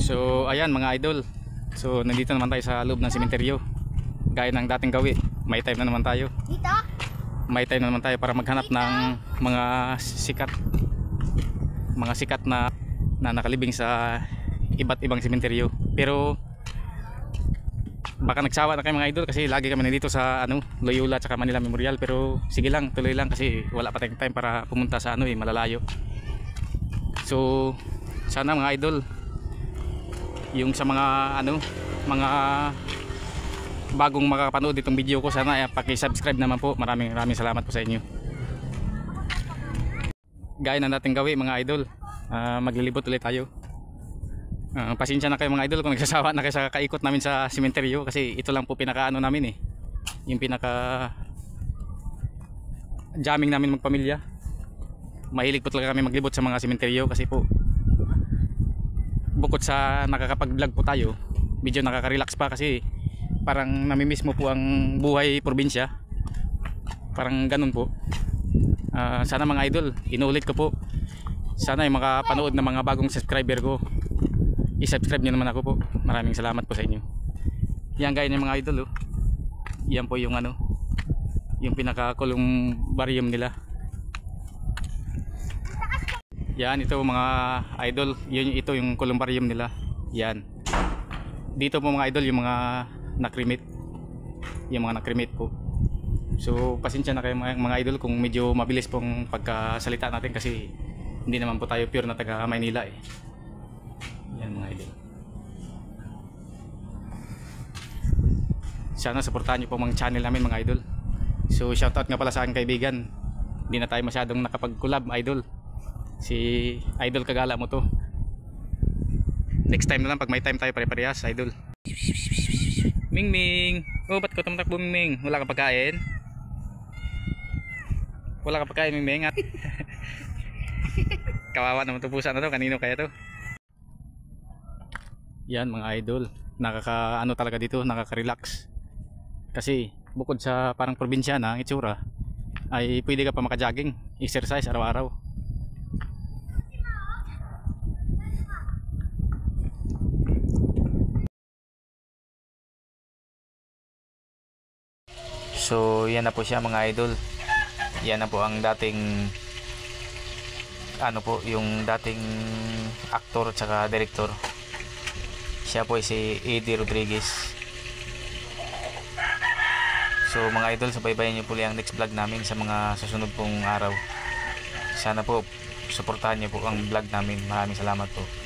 So ayan mga idol, so nandito naman tayo sa loob ng sementeryo. Gaya ng dating gawi, may time na naman tayo. May time na naman tayo para maghanap ng mga sikat na nakalibing sa iba't ibang sementeryo. Pero baka nagsawa na kayo mga idol kasi lagi kami nandito sa Loyola at Manila Memorial. Pero sige lang, tuloy lang kasi wala pa tayong time para pumunta sa malalayo. So sana mga idol, yung sa mga mga bagong makakapanood itong video ko, sana paki-subscribe naman po. Maraming salamat po sa inyo. Gaya ng dating gawi mga idol, maglilibot ulit tayo. Pasensya na kayo mga idol kung nagsasawa na kayo sa kaikot namin sa sementeryo kasi ito lang po pinakaano namin yung pinaka jamming namin magpamilya. Mahilig po talaga kami maglibot sa mga sementeryo kasi po bukod sa nakakapag-vlog po tayo, medyo nakaka-relax pa kasi parang namimiss mo po ang buhay probinsya. Parang ganun po. Sana mga idol, inuulit ko po, sana yung makapanood ng mga bagong subscriber ko, i-subscribe nyo naman ako po. Maraming salamat po sa inyo. Yan gaya ng mga idol yan po yung yung pinaka-columbarium nila. Yan, ito mga idol, ito yung columbarium nila. Yan. Dito po mga idol yung mga nakremate. Yung mga nakremate po. So pasensya na kayo mga idol kung medyo mabilis pong pagkasalita natin kasi hindi naman po tayo pure na taga Maynila Yan mga idol. Sana supportahan niyo po mga channel namin mga idol. So shoutout nga pala sa aking kaibigan. Hindi na tayo masyadong nakapag-collab idol. Si Idol Kagala mo to. Next time na lang pag may time tayo pare-parehas idol. Mingming, ba't ka tumatakbo Mingming? Wala ka pagkain? Wala ka pagkain Mingming at kawawa naman to, pusa na to, kanino kaya to? Yan mga idol, talaga dito, nakaka-relax. Kasi bukod sa parang probinsya na ang itsura, ay pwede ka pa maka-jogging, exercise araw-araw. So yan na po siya mga idol. Yan na po ang dating yung dating aktor at saka director. Siya po ay si Eddie Rodriguez. So mga idol, subaybayan niyo po ang next vlog namin sa mga susunod pong araw. Sana po suportahan niyo po ang vlog namin. Maraming salamat po.